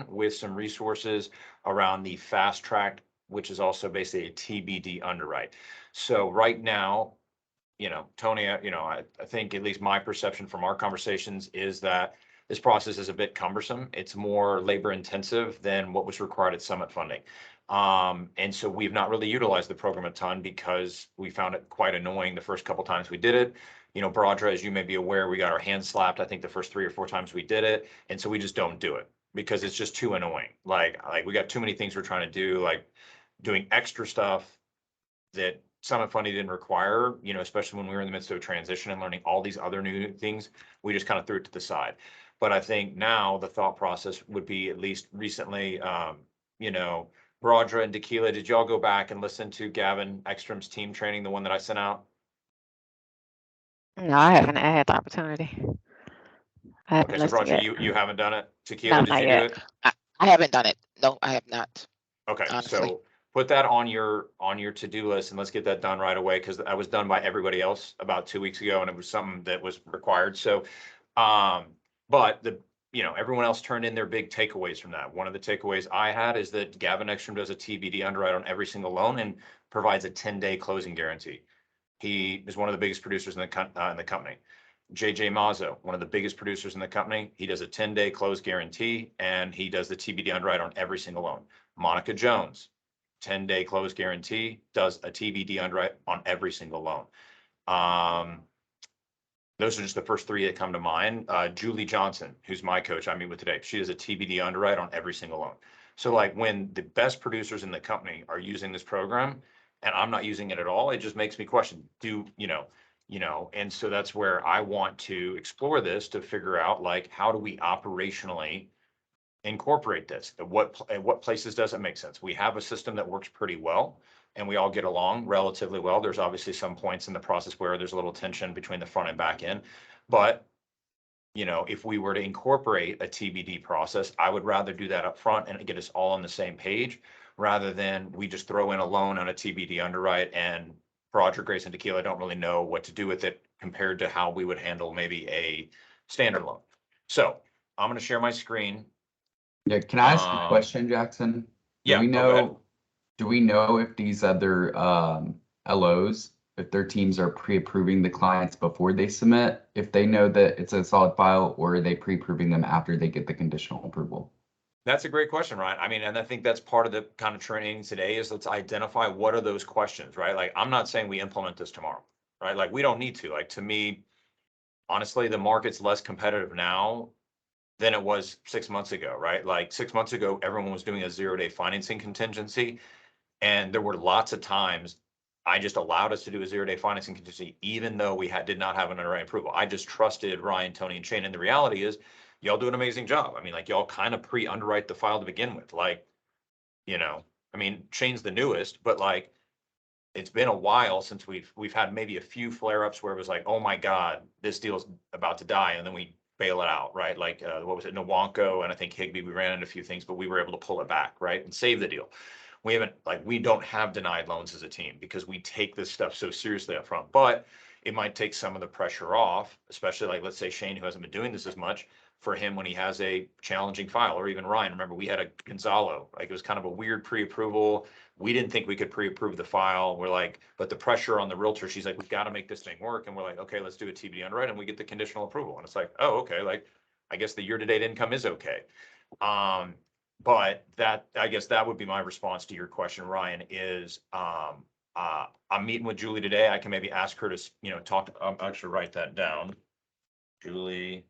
with some resources around the FastTrack, which is also basically a TBD underwrite. So right now, Tony, I think at least my perception from our conversations is that this process is a bit cumbersome. It's more labor intensive than what was required at Summit funding. And so we've not really utilized the program a ton because we found it quite annoying the first couple times we did it. Broadra, as you may be aware, we got our hands slapped, I think the first 3 or 4 times we did it. And so we just don't do it because it's just too annoying. Like we got too many things we're trying to do, like doing extra stuff that Summit funding didn't require, especially when we were in the midst of a transition and learning all these other new things. We just kind of threw it to the side. But I think now the thought process would be, at least recently, Broadra and Tequila, did y'all go back and listen to Gavin Ekstrom's team training, the one that I sent out? No, I haven't had the opportunity. I Okay, haven't so listened Broadra, yet. you haven't done it. No, Tequila, did not you do yet. it? I, I haven't done it. No, I have not, Okay, honestly. so put that on your to-do list and let's get that done right away, because that was done by everybody else about 2 weeks ago and it was something that was required. So but everyone else turned in their big takeaways from that. One of the takeaways I had is that Gavin Ekstrom does a TBD underwrite on every single loan and provides a 10-day closing guarantee. He is one of the biggest producers in the company. JJ Mazzo, one of the biggest producers in the company, he does a 10-day close guarantee and he does the TBD underwrite on every single loan. Monica Jones, 10-day close guarantee, does a TBD underwrite on every single loan. Those are just the first 3 that come to mind. Julie Johnson, who's my coach I meet with today, she does a TBD underwrite on every single loan. So like when the best producers in the company are using this program and I'm not using it at all, it just makes me question, and so that's where I want to explore this to figure out, like, how do we operationally incorporate this? At what places does it make sense? We have a system that works pretty well and we all get along relatively well. There's obviously some points in the process where there's a little tension between the front and back end. But, if we were to incorporate a TBD process, I would rather do that up front and get us all on the same page rather than we just throw in a loan on a TBD underwrite and Roger, Grace, and Tequila don't really know what to do with it compared to how we would handle maybe a standard loan. So I'm going to share my screen. Yeah, can I ask a question, Jackson? Do Yeah, we go ahead. know, do we know if these other LOs, if their teams are pre-approving the clients before they submit, if they know that it's a solid file, or are they pre-approving them after they get the conditional approval? That's a great question, Ryan. I mean, and I think that's part of the kind of training today is let's identify what are those questions, right? Like, I'm not saying we implement this tomorrow, right? Like, we don't need to. Like, to me, honestly, the market's less competitive now than it was 6 months ago, right? Like 6 months ago, everyone was doing a 0-day financing contingency. And there were lots of times I just allowed us to do a 0-day financing contingency, even though we did not have an underwriting approval. I just trusted Ryan, Tony, and Shane. And the reality is, y'all do an amazing job. I mean, like, y'all kind of pre-underwrite the file to begin with. Like, I mean, Shane's the newest, but like, it's been a while since we've had maybe a few flare-ups where it was like, oh my God, this deal's about to die, and then we bail it out, right? Like, what was it, Nawanko, and I think Higby, we ran into a few things, but we were able to pull it back, right, and save the deal. We don't have denied loans as a team because we take this stuff so seriously up front, but it might take some of the pressure off, especially like, let's say Shane, who hasn't been doing this as much, for him when he has a challenging file, or even Ryan. Remember, we had a Gonzalo, like, it was kind of a weird pre-approval. We didn't think we could pre-approve the file. We're like, but the pressure on the realtor, she's like, we've got to make this thing work. And we're like, okay, let's do a TBD underwrite, and we get the conditional approval. And it's like, oh, okay, like, I guess the year-to-date income is okay. But I guess that would be my response to your question, Ryan, is I'm meeting with Julie today. I can maybe ask her to, talk, I'll actually write that down. Julie,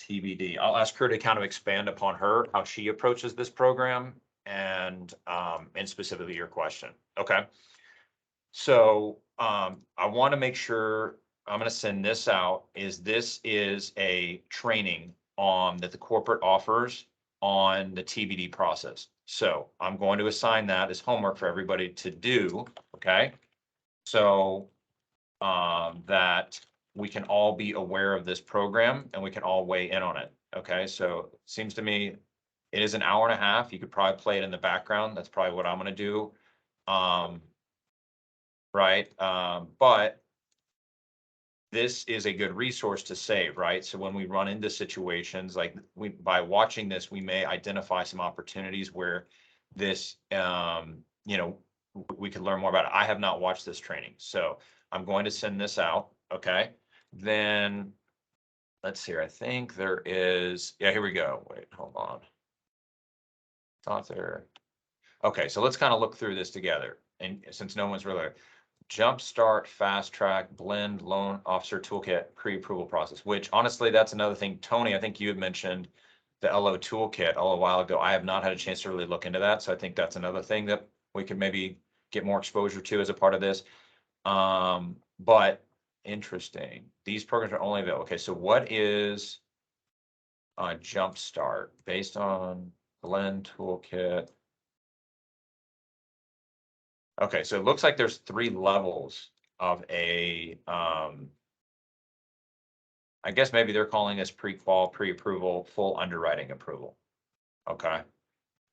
TBD. I'll ask her to kind of expand upon how she approaches this program and specifically your question. Okay. So I want to make sure I'm going to send this out. This is a training that the corporate offers on the TBD process. So I'm going to assign that as homework for everybody to do. Okay. So that we can all be aware of this program and we can all weigh in on it. Okay. So it seems to me it is an hour and a half. You could probably play it in the background. That's probably what I'm going to do. Right. But this is a good resource to save, right? So when we run into situations like by watching this, we may identify some opportunities where this, we could learn more about it. I have not watched this training, so I'm going to send this out. Okay. Then let's see here. I think there is, yeah, here we go. Wait, hold on. Thought there. Okay, so let's kind of look through this together. And since no one's really Jumpstart, Fast Track, Blend, Loan Officer Toolkit, Pre-Approval Process, which honestly, that's another thing. Tony, I think you had mentioned the LO Toolkit a while ago. I have not had a chance to really look into that. So I think that's another thing that we could maybe get more exposure to as a part of this. But interesting. These programs are only available. Okay, so what is Jumpstart based on Blend Toolkit? Okay, so it looks like there's 3 levels of a, I guess maybe they're calling this pre-qual, pre-approval, full underwriting approval. Okay.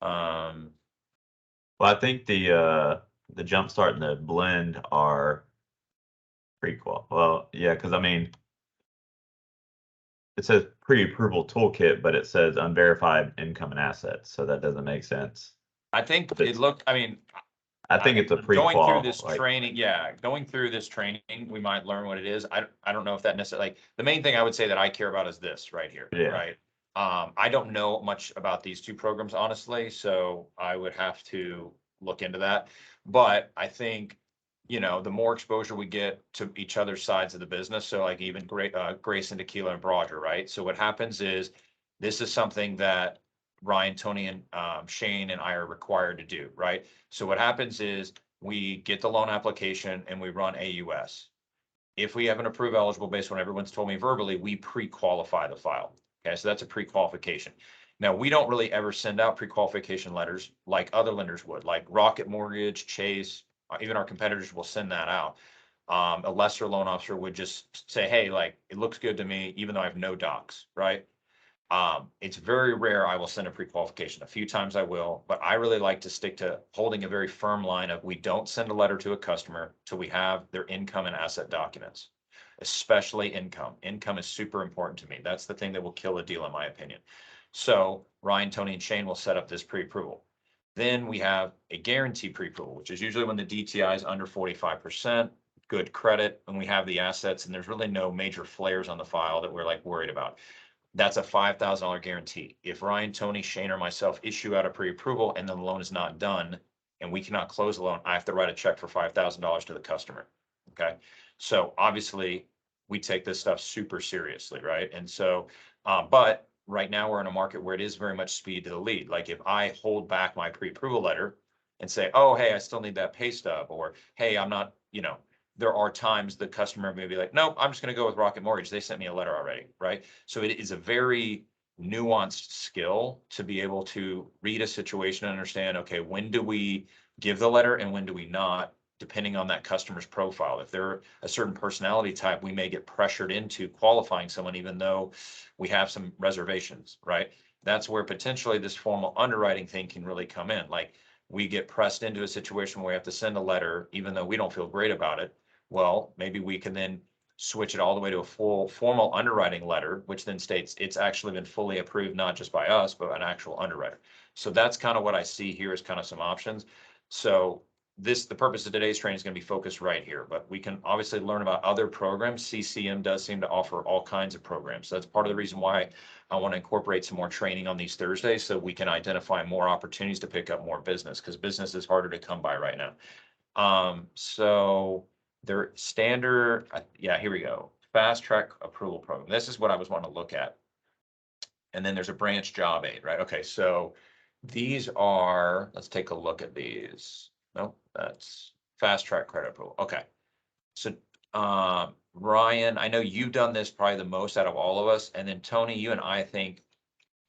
Well, I think the Jumpstart and the Blend are pre-qual. Well, yeah, because I mean, it says pre-approval toolkit, but it says unverified income and assets, so that doesn't make sense. I think it looked, I mean, I think it's a going pre-qual. through this training, yeah, going through this training, we might learn what it is. I don't know if that necessarily, like, the main thing I would say that I care about is this right here, Yeah. right? I don't know much about these 2 programs, honestly, so I would have to look into that. But I think, the more exposure we get to each other's sides of the business, so like even Grayson, Tequila, and Broger, right? So what happens is, this is something that Ryan, Tony, and Shane and I are required to do, right? So what happens is we get the loan application and we run AUS. If we have an approved eligible based on what everyone's told me verbally, we pre-qualify the file. Okay, so that's a pre-qualification. Now, we don't really ever send out pre-qualification letters like other lenders would, like Rocket Mortgage, Chase, even our competitors will send that out. A lesser loan officer would just say, hey, like, it looks good to me, even though I have no docs, right? It's very rare I will send a pre-qualification. A few times I will, but I really like to stick to holding a very firm line of we don't send a letter to a customer till we have their income and asset documents, especially income. Income is super important to me. That's the thing that will kill a deal, in my opinion. So Ryan, Tony, and Shane will set up this pre-approval. Then we have a guarantee pre-approval, which is usually when the DTI is under 45%, good credit, and we have the assets, and there's really no major flares on the file that we're like worried about. That's a $5,000 guarantee. If Ryan, Tony, Shane, or myself issue out a pre-approval and the loan is not done and we cannot close the loan, I have to write a check for $5,000 to the customer. Okay. So obviously we take this stuff super seriously, right? And so, but right now we're in a market where it is very much speed to the lead. Like if I hold back my pre-approval letter and say, oh, hey, I still need that pay stub, or hey, I'm not, there are times the customer may be like, nope, I'm just going to go with Rocket Mortgage. They sent me a letter already, right? So it is a very nuanced skill to be able to read a situation and understand, okay, when do we give the letter and when do we not, depending on that customer's profile. If they're a certain personality type, we may get pressured into qualifying someone even though we have some reservations, right? That's where potentially this formal underwriting thing can really come in. Like we get pressed into a situation where we have to send a letter, even though we don't feel great about it. Well, maybe we can then switch it all the way to a full formal underwriting letter, which then states it's actually been fully approved, not just by us, but an actual underwriter. So that's kind of what I see here as kind of some options. So the purpose of today's training is going to be focused right here, but we can obviously learn about other programs. CCM does seem to offer all kinds of programs. So that's part of the reason why I want to incorporate some more training on these Thursdays so we can identify more opportunities to pick up more business, because business is harder to come by right now. So their standard, yeah, here we go. Fast Track Approval Program. This is what I was wanting to look at. And then there's a branch job aid, right? Okay, so these are, let's take a look at these. Nope, that's Fast Track Credit Approval. Okay. So Ryan, I know you've done this probably the most out of all of us. And then Tony, you and I think,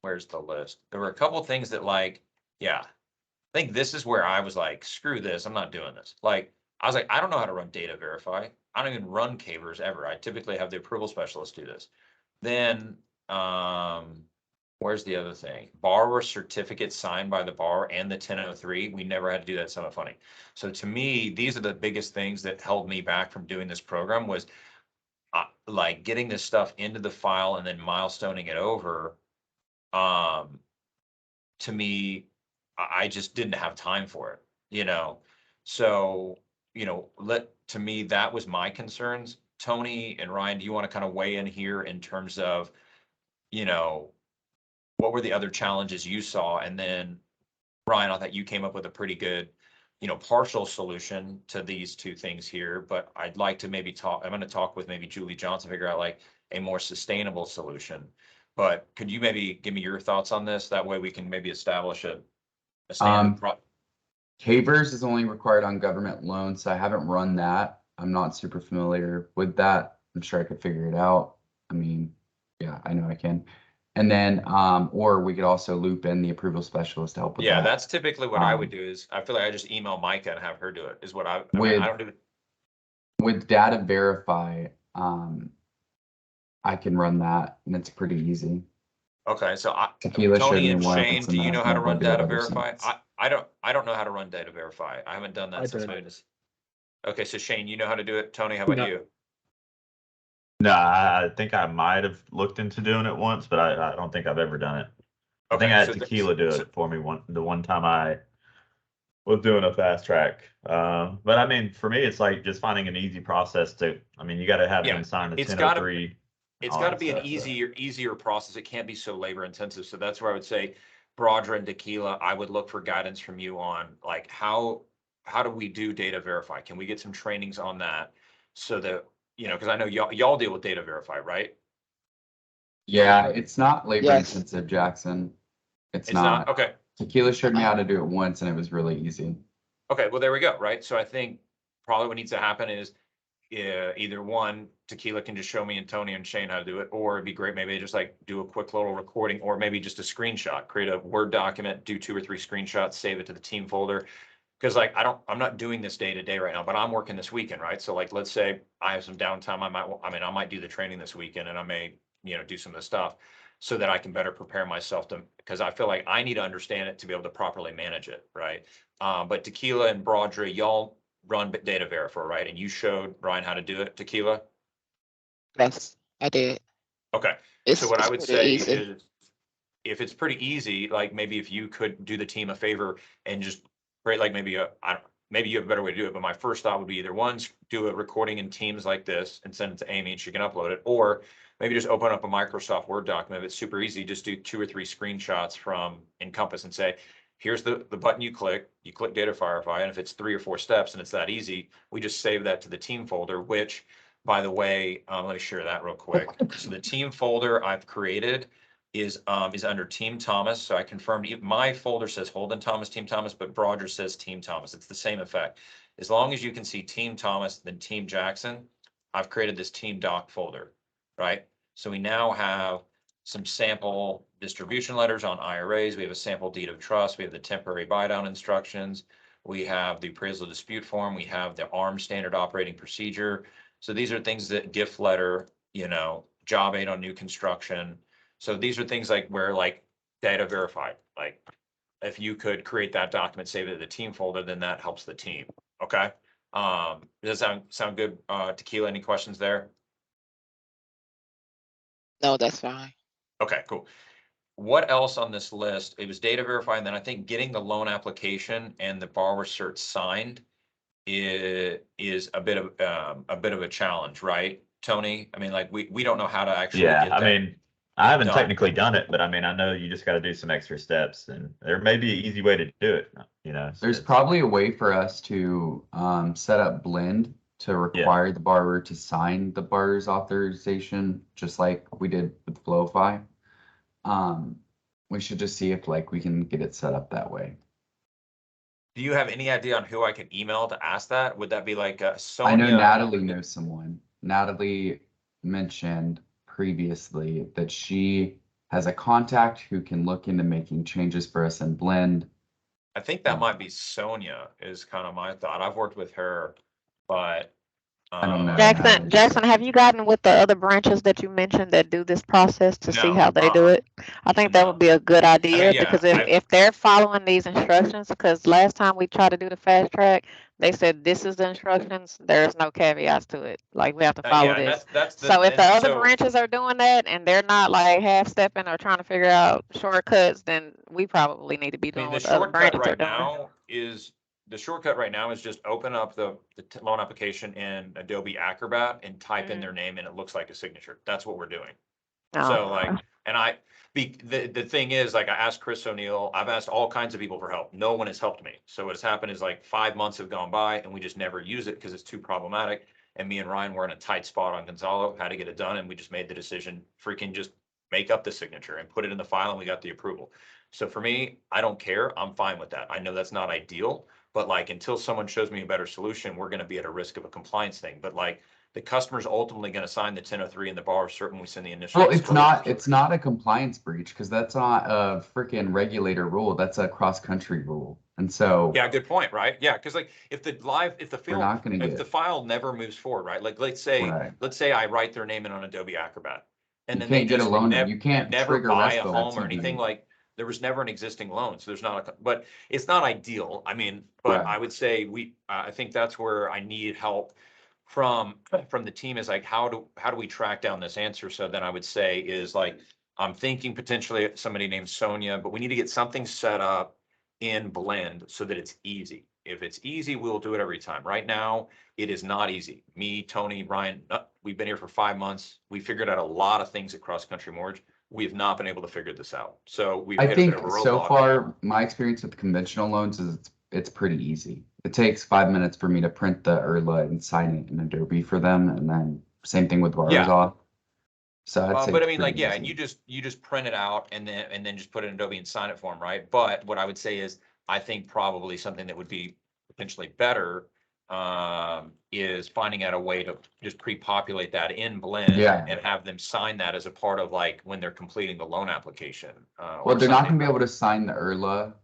where's the list? There were a couple of things that like, yeah, I think this is where I was like, screw this, I'm not doing this. Like, I was like, I don't know how to run data verify. I don't even run CAVers ever. I typically have the approval specialist do this. Then, where's the other thing? Borrower certificate signed by the borrower and the 1003. We never had to do that. Somewhat funny. So to me, these are the biggest things that held me back from doing this program was like getting this stuff into the file and then milestoning it over, to me, I just didn't have time for it, you know? So, you know, to me, that was my concerns. Tony and Ryan, do you want to kind of weigh in here in terms of, you know, what were the other challenges you saw? And then Ryan, I thought you came up with a pretty good, you know, partial solution to these two things here, but I'd like to maybe I'm going to talk with maybe Julie Johnson, figure out like a more sustainable solution. But could you maybe give me your thoughts on this? That way we can maybe establish a standard. Kavers is only required on government loans, so I haven't run that. I'm not super familiar with that. I'm sure I could figure it out. I mean, yeah, I know I can. And then, or we could also loop in the approval specialist to help with Yeah, that. that's typically what I would do is I feel like I just email Micah and have her do it is what I mean, I don't do it. With data verify, I can run that and it's pretty easy. Okay, so Tequila showed Tony me and once, Shane, do and you then know I've how to never run did it data ever verify? since. I don't know how to run data verify. I haven't done I that since don't. maybe this. Okay, so Shane, you know how to do it. Tony, how about No. you? No, I think I might have looked into doing it once, but I don't think I've ever done it. I think I had Tequila do it for me the one time I was doing a fast track. But I mean, for me, it's like just finding an easy process I mean, you got to have them sign the 1003. It's got to be an easier process. It can't be so labor intensive. So that's where I would say, Brodra and Tequila, I would look for guidance from you on like how do we do data verify? Can we get some trainings on that so that, you know, because I know y'all deal with data verify, right? Yeah, it's not labor Yes. intensive, Jackson. It's not. not. Okay. Tequila showed me how to do it once and it was really easy. Okay, well, there we go, right? So I think probably what needs to happen is either one, Tequila can just show me and Tony and Shane how to do it, or it'd be great maybe just like do a quick little recording, or maybe just a screenshot, create a Word document, do 2 or 3 screenshots, save it to the team folder. Because like I'm not doing this day to day right now, but I'm working this weekend, right? So like let's say I have some downtime, I might do the training this weekend and I may, you know, do some of the stuff so that I can better prepare myself because I feel like I need to understand it to be able to properly manage it, right? But Tequila and Brodra, y'all run data verify, right? And you showed Ryan how to do it, Tequila? Yes, I did. Okay. So what I would say is if it's pretty easy, like maybe if you could do the team a favor and just create like maybe maybe you have a better way to do it, but my first thought would be either one, do a recording in Teams like this and send it to Amy and she can upload it, or maybe just open up a Microsoft Word document. If it's super easy, just do 2 or 3 screenshots from Encompass and say, here's the button you click data verify, and if it's 3 or 4 steps and it's that easy, we just save that to the team folder, which, by the way, let me share that real quick. So the team folder I've created is under Team Thomas. So I confirmed my folder says Holden Thomas, Team Thomas, but Brodra says Team Thomas. It's the same effect. As long as you can see Team Thomas, then Team Jackson, I've created this Team Doc folder, right? So we now have some sample distribution letters on IRAs. We have a sample deed of trust. We have the temporary buy down instructions. We have the appraisal dispute form. We have the ARM standard operating procedure. So these are things that gift letter, you know, job aid on new construction. So these are things like where like data verified, like if you could create that document, save it to the team folder, then that helps the team. Okay. Does that sound good? Tequila, any questions there? No, that's fine. Okay, cool. What else on this list? It was data verify, and then I think getting the loan application and the borrower cert signed is a bit of a challenge, right, Tony? I mean, like we don't know how to actually get that. I mean, I haven't technically done it, but I mean, I know you just got to do some extra steps, and there may be an easy way to do it. You know, there's probably a way for us to set up Blend to require the borrower to sign the borrower's authorization, just like we did with Flowify. We should just see if like we can get it set up that way. Do you have any idea on who I can email to ask that? Would that be like Sonia? I know Natalie knows someone. Natalie mentioned previously that she has a contact who can look into making changes for us in Blend. I think that might be Sonia is kind of my thought. I've worked with her, but I don't know. Jackson, have you gotten with the other branches that you mentioned that do this process to see how they do it? I think that would be a good idea because if they're following these instructions, because last time we tried to do the fast track, They said this is the instructions. There's no caveats to it. Like we have to follow Yeah, and this. that's the So if the and other so branches are doing that and they're not like half stepping or trying to figure out shortcuts, then we probably need to be I mean doing the what the other shortcut branches are right doing. now is just open up the loan application in Adobe Acrobat and type in their name and it looks like a signature. That's what we're doing. So like, Oh, and the thing is, like I asked Chris O'Neill, I've asked all kinds of people for help. No one has helped me. So what's happened is like 5 months have gone by and we just never use it because it's too problematic. And me and Ryan were in a tight spot on Gonzalo, had to get it done. And we just made the decision, freaking just make up the signature and put it in the file and we got the approval. So for me, I don't care. I'm fine with that. I know that's not ideal, but like until someone shows me a better solution, we're going to be at a risk of a compliance thing. But like the customer's ultimately going to sign the 1003 and the borrower certain we send the initial. Well, it's not a compliance breach because that's not a freaking regulator rule. That's a cross-country rule. And so Yeah, good point, right? Yeah, because like if the we're not going to if the file never moves forward, right? Like let's say I write their name in on Adobe Acrobat and You then they can't get a just loan. You can't never trigger buy a RESPA home or until anything. you- Like there was never an existing loan, so there's not but it's not ideal. I mean, but Right. I would say I think that's where I need help from the team is like how do we track down this answer? So then I would say is like I'm thinking potentially somebody named Sonia, but we need to get something set up in Blend so that it's easy. If it's easy, we'll do it every time. Right now, it is not easy. Me, Tony, Ryan, we've been here for 5 months. We figured out a lot of things at Cross Country Mortgage. We have not been able to figure this out. So we've I hit a bit think of a so roadblock. far, my experience with conventional loans is it's pretty easy. It takes 5 minutes for me to print the IRLA and sign it in Adobe for them, and then same thing with borrowers Yeah. off. So I'd say But I it's mean, like, pretty yeah, easy. and you just print it out and then just put it in Adobe and sign it for them, right? But what I would say is, I think probably something that would be potentially better is finding out a way to just pre-populate that in Blend Yeah. and have them sign that as a part of like when they're completing the loan application. Well, Or they're not something going to be able to sign the IRLA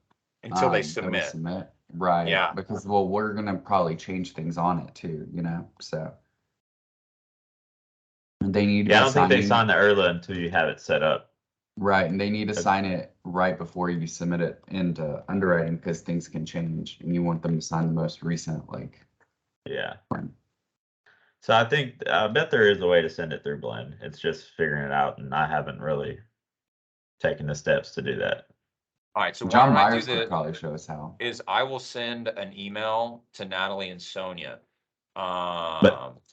until they that we submit. submit. Right. Yeah. Because, well, we're going to probably change things on it too, you know? So and they need to Yeah, I be don't think they signing. sign the IRLA until you have it set up. Right, and they need to sign it right before you submit it into underwriting because things can change, and you want them to sign the most recent, like. Yeah. one. So I bet there is a way to send it through Blend. It's just figuring it out, and I haven't really taken the steps to do that. All right, so why John don't I do Myers could this? probably show us how. Is I will send an email to Natalie and Sonia.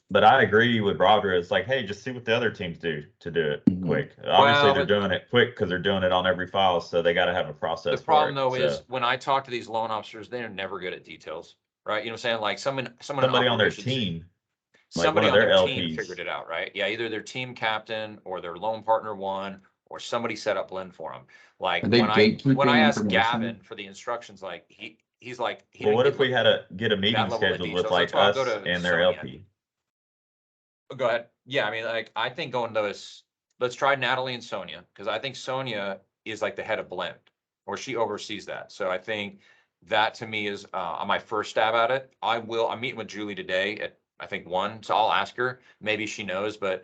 But I agree with Roger. It's like, hey, just see what the other teams do to do it Mhm. quick. Obviously, they're but- doing it quick because they're doing it on every file, so they got to have a process. The problem for it. though is when I talk to these loan officers, they're never good at details, right? You know what I'm saying? Like someone somebody in on their operations, team, somebody like on one of their their team LPs. figured it out, right? Yeah, either their team captain or their loan partner one, or somebody set up Blend for them. Like Are they when gatekeeping I asked information? Gavin for the instructions, like he's like, he Well, didn't what give if we had to get a meeting level of scheduled with details. like That's why I'll go us to and their Sonia. LP? Go ahead. Yeah, I mean, like I think going to this, let's try Natalie and Sonia because I think Sonia is like the head of Blend, or she oversees that. So I think that to me is my first stab at it. I'm meeting with Julie today at I think 1, so I'll ask her. Maybe she knows, but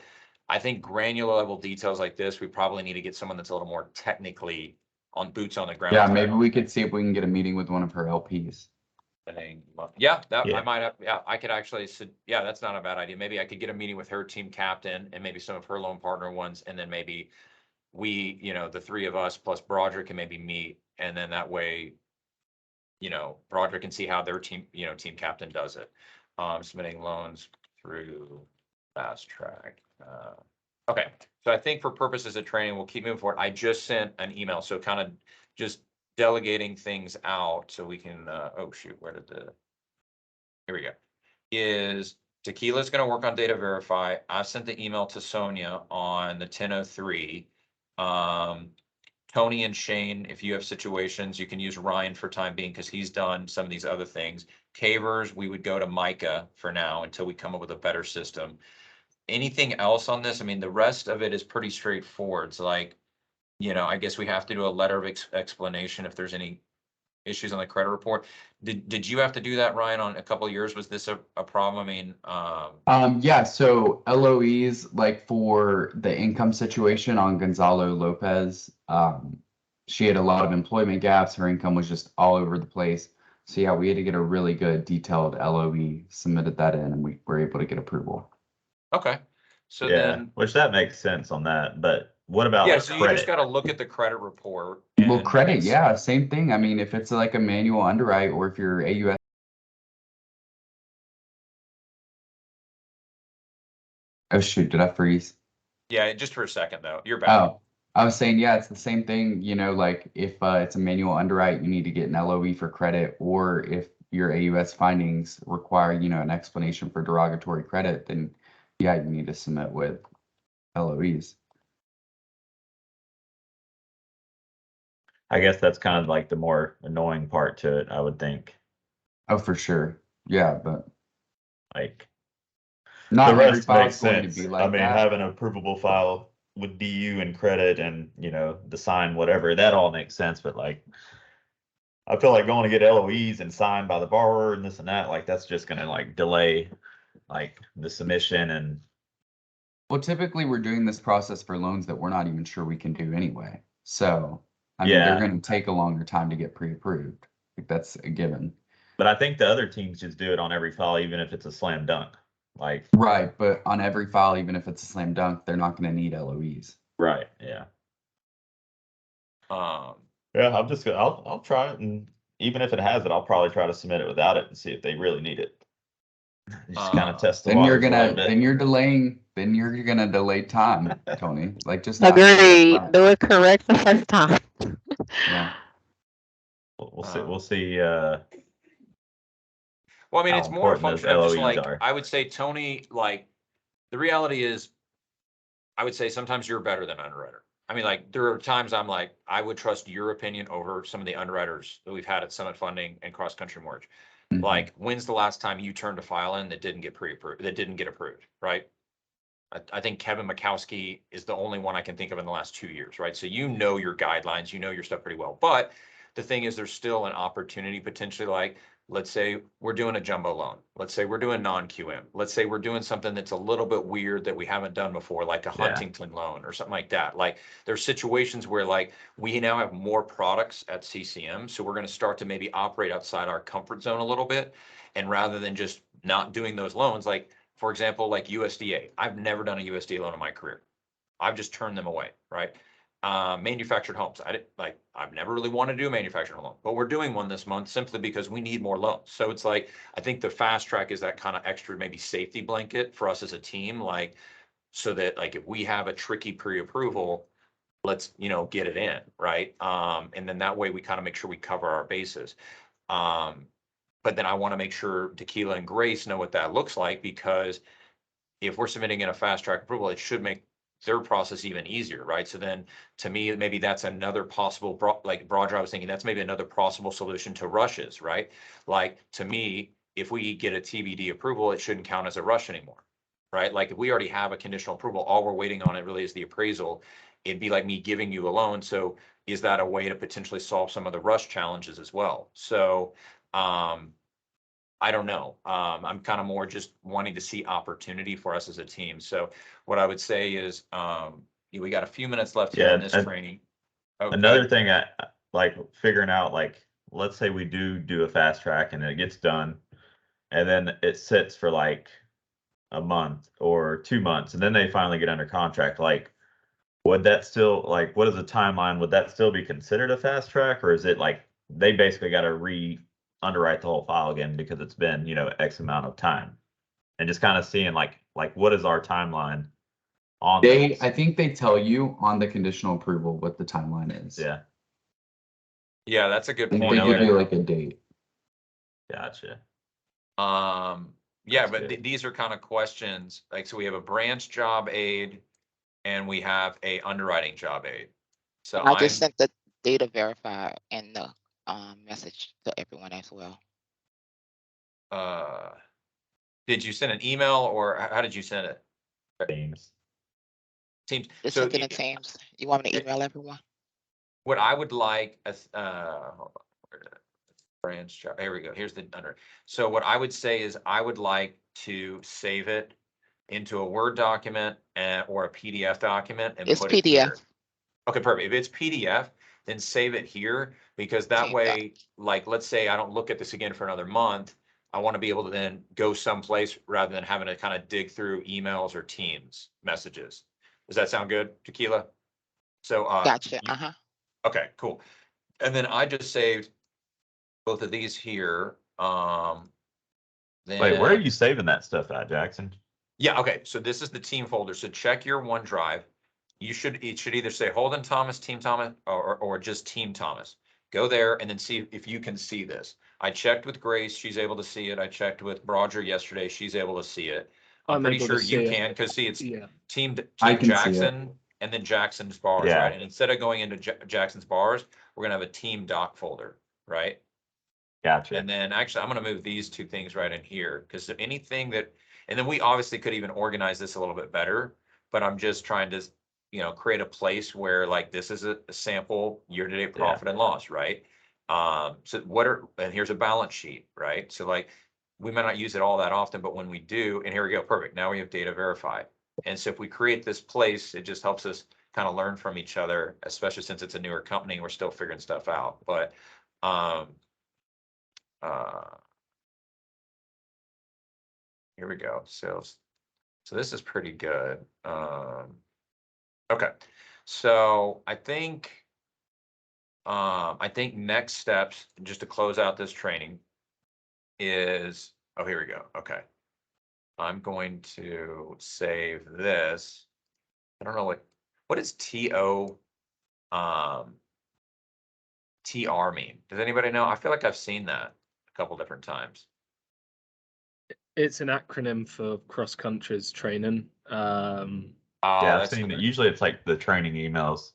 I think granular level details like this, we probably need to get someone that's a little more technically on boots on the ground. Yeah, maybe we could see if we can get a meeting with one of her LPs. Yeah, I Yeah. might have. Yeah, I could actually. Yeah, that's not a bad idea. Maybe I could get a meeting with her team captain and maybe some of her loan partner ones, and then maybe we, the 3 of us plus Broderick can maybe meet, and then that way, Broderick can see how their team, team captain does it. Submitting loans through FastTrack. Okay, so I think for purposes of training, we'll keep moving forward. I just sent an email, so kind of just delegating things out so we can, oh shoot, here we go. Is Tequila's gonna work on data verify. I sent the email to Sonia on the 1003. Tony and Shane, if you have situations, you can use Ryan for time being because he's done some of these other things. Cavers, we would go to Micah for now until we come up with a better system. Anything else on this? I mean, the rest of it is pretty straightforward. It's like, I guess we have to do a letter of explanation if there's any issues on the credit report. Did you have to do that, Ryan, on a couple of years? Was this a problem? I mean, Yeah, so LOEs, like for the income situation on Gonzalo Lopez, she had a lot of employment gaps. Her income was just all over the place. So yeah, we had to get a really good detailed LOE, submitted that in, and we were able to get approval. Okay. So Yeah, then, which that makes sense on that, but what about yeah, like so you just credit? gotta look at the credit report. Well, and credit, it's- yeah, same thing. I mean, if it's like a manual underwrite or if you're AUS. Oh shoot, did I freeze? Yeah, just for a second though, you're back. Oh, I was saying, yeah, it's the same thing, like if it's a manual underwrite, you need to get an LOE for credit, or if your AUS findings require, an explanation for derogatory credit, then yeah, you need to submit with LOEs. I guess that's kind of like the more annoying part to it, I would think. Oh, for sure. Yeah, but Like not the every rest file makes is going to sense. be I like mean, that. having a provable file with DU and credit and, the sign, whatever, that all makes sense. But like, I feel like going to get LOEs and signed by the borrower and this and that, like that's just gonna like delay like the submission and Well, typically we're doing this process for loans that we're not even sure we can do anyway. So, I mean, they're yeah. going to take a longer time to get pre-approved. Like that's a given. But I think the other teams just do it on every file, even if it's a slam dunk. Like, Right, but on every file, even if it's a slam dunk, they're not going to need LOEs. right, yeah. Um, Yeah, I'll try it, and even if it has it, I'll probably try to submit it without it and see if they really need it. Just kind of test the Then you're waters a little gonna, then bit. you're delaying, then you're gonna delay time, Tony. Like just Agreed. upfront. Do it correct the first time. Yeah. We'll see. Um, We'll see. well, I mean, How it's more a important those function of just LOEs like, are. I would say, Tony, like, the reality is, I would say sometimes you're better than underwriter. I mean, like, there are times I'm like, I would trust your opinion over some of the underwriters that we've had at Summit Funding and Cross Country Mortgage. Mhm. Like, when's the last time you turned a file in that didn't get pre-approved, that didn't get approved, right? I think Kevin Mikowski is the only one I can think of in the last 2 years, right? So you know your guidelines, you know your stuff pretty well. But the thing is, there's still an opportunity potentially, like, let's say we're doing a jumbo loan. Let's say we're doing non-QM. Let's say we're doing something that's a little bit weird that we haven't done before, like a Yeah. Huntington loan or something like that. Like, there's situations where like we now have more products at CCM, so we're going to start to maybe operate outside our comfort zone a little bit. And rather than just not doing those loans, like, for example, like USDA. I've never done a USDA loan in my career. I've just turned them away, right? Manufactured homes. I've never really wanted to do a manufactured home loan, but we're doing one this month simply because we need more loans. So it's like, I think the fast track is that kind of extra maybe safety blanket for us as a team, like, so that like if we have a tricky pre-approval, let's, get it in, right? And then that way we kind of make sure we cover our bases. But then I want to make sure Tequila and Grace know what that looks like, because if we're submitting in a fast track approval, it should make their process even easier, right? So then to me, maybe that's another possible, like Broadra, I was thinking that's maybe another possible solution to rushes, right? Like to me, if we get a TBD approval, it shouldn't count as a rush anymore, right? Like if we already have a conditional approval, all we're waiting on it really is the appraisal. It'd be like me giving you a loan. So is that a way to potentially solve some of the rush challenges as well? So, I don't know. I'm kind of more just wanting to see opportunity for us as a team. So what I would say is, we got a few minutes left here Yeah. in this training. Another Okay. thing I like figuring out, like, let's say we do a fast track and it gets done, and then it sits for like a month or 2 months, and then they finally get under contract. Like, would that still, like, what is the timeline? Would that still be considered a fast track, or is it like they basically got to underwrite the whole file again because it's been, X amount of time? And just kind of seeing like what is our timeline on this? I think they tell you on the conditional approval what the timeline is. Yeah, Yeah, that's a good I think point. they give Okay. you like a date. gotcha. Yeah, That's but good. these are kind of questions, like, so we have a branch job aid and we have a underwriting job aid. So I just sent the data verifier and the message to everyone as well. Did you send an email or how did you send it? Teams. Teams. Just So sent it in Teams. You want me to email everyone? what I would like, hold on, where did it- branch job, here we go, here's the under. So what I would say is I would like to save it into a Word document or a PDF document and It's put it here. PDF. Okay, perfect. If it's PDF, then save it here because that Team way, like, let's say I don't look at this again for another month. I want to be able to then go someplace rather than having to kind of dig through emails or Teams messages. Does that sound good, Tequila? So, Gotcha. Uh-huh. okay, cool. And then I just saved both of these here. Wait, where are Then you saving that stuff at, Jackson? yeah, okay. So this is the team folder. So check your OneDrive. It should either say Holden Thomas, Team Thomas, or just Team Thomas. Go there and then see if you can see this. I checked with Grace, she's able to see it. I checked with Roger yesterday, she's able to see it. I'm pretty able to sure you see it. can, because see, it's Yeah. Team I can see it. Jackson and then Jackson's bars, Yeah. right? And instead of going into Jackson's bars, we're gonna have a team doc folder, right? Gotcha. And then actually, I'm gonna move these two things right in here, because anything that, and then we obviously could even organize this a little bit better, but I'm just trying to, create a place where like this is a sample year-to-date profit and loss, right? So and here's a balance sheet, right? So like, we might not use it all that often, but when we do, and here we go, perfect. Now we have data verified. And so if we create this place, it just helps us kind of learn from each other, especially since it's a newer company and we're still figuring stuff out. But, here we go, sales. So this is pretty good. Okay, so I think next steps, just to close out this training, is, oh, here we go. Okay, I'm going to save this. I don't know what does TR mean? Does anybody know? I feel like I've seen that a couple different times. It's an acronym for cross countries training. Yeah, I've seen it. Usually it's like the training emails.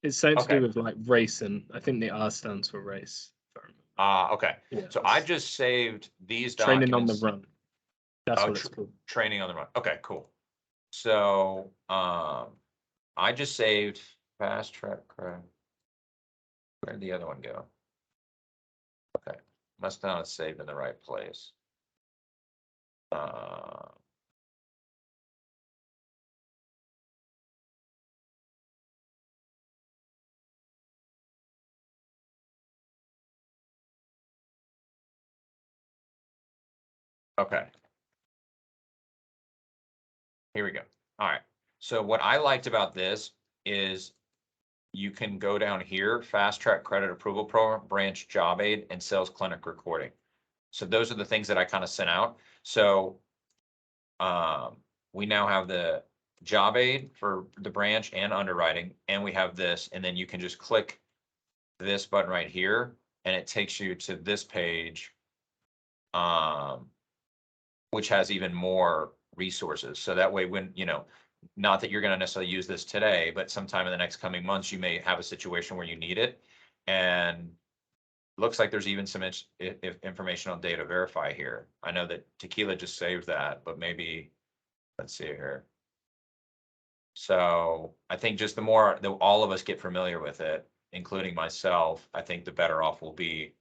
It's something to do with like racing. I think the R stands for race. Okay. Yeah, So I just saved these training documents. on the run. That's what it's called. Training on the run. Okay, cool. So I just saved FastTrack. Where'd the other one go? Okay, must not have saved in the right place. Okay. Here we go. All right. So what I liked about this is you can go down here, FastTrack Credit Approval Program, Branch Job Aid, and Sales Clinic Recording. So those are the things that I kind of sent out. So we now have the job aid for the branch and underwriting, and we have this, and then you can just click this button right here, and it takes you to this page, which has even more resources. So that way, when, not that you're going to necessarily use this today, but sometime in the next coming months, you may have a situation where you need it. And looks like there's even some information on data verify here. I know that Tequila just saved that, but maybe, let's see here. So I think just the more that all of us get familiar with it, including myself, I think the better off we'll be.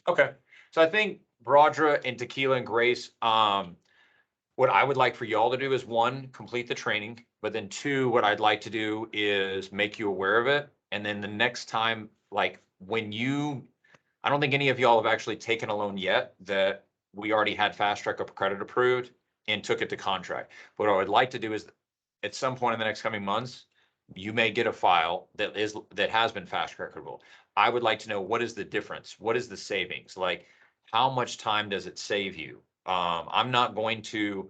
Okay. So I think Brodra and Tequila and Grace, what I would like for y'all to do is, one, complete the training, but then two, what I'd like to do is make you aware of it. And then the next time, like I don't think any of y'all have actually taken a loan yet that we already had FastTrack Credit approved and took it to contract. What I would like to do is, at some point in the next coming months, you may get a file that has been FastTrack approved. I would like to know, what is the difference? What is the savings? Like, how much time does it save you? I'm not going to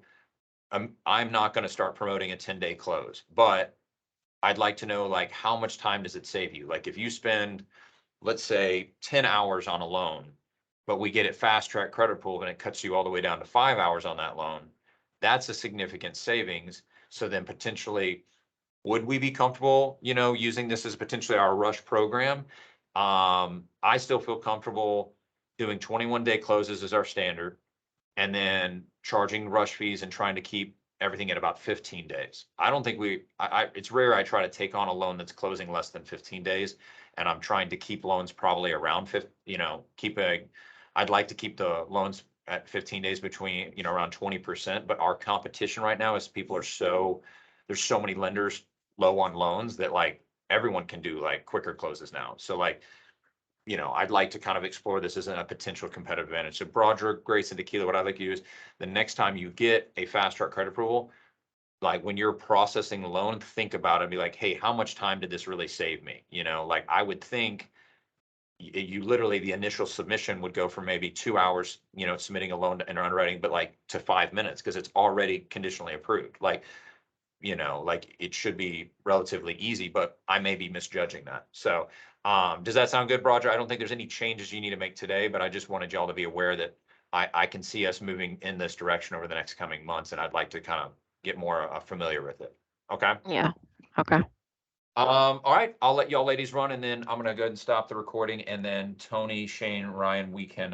start promoting a 10-day close, but I'd like to know, like, how much time does it save you? Like, if you spend, let's say, 10 hours on a loan, but we get it FastTrack Credit Approval and it cuts you all the way down to 5 hours on that loan, that's a significant savings. So then potentially, would we be comfortable, using this as potentially our rush program? I still feel comfortable doing 21-day closes as our standard, and then charging rush fees and trying to keep everything at about 15 days. I don't think it's rare I try to take on a loan that's closing less than 15 days. And I'm trying to keep loans probably around 50, I'd like to keep the loans at 15 days between, around 20%. But our competition right now is there's so many lenders low on loans that like everyone can do like quicker closes now. So like, I'd like to kind of explore this as a potential competitive advantage. So Broderick, Grace, and Tequila, what I'd like to use the next time you get a fast track credit approval, like when you're processing the loan, think about it and be like, hey, how much time did this really save me? Like I would think you literally, the initial submission would go from maybe 2 hours, submitting a loan and underwriting, but like to 5 minutes because it's already conditionally approved. Like, like it should be relatively easy, but I may be misjudging that. So, does that sound good, Roger? I don't think there's any changes you need to make today, but I just wanted y'all to be aware that I can see us moving in this direction over the next coming months, and I'd like to kind of get more familiar with it. Okay. Yeah. Okay. All right, I'll let y'all ladies run, and then I'm gonna go ahead and stop the recording, and then Tony, Shane, Ryan, we can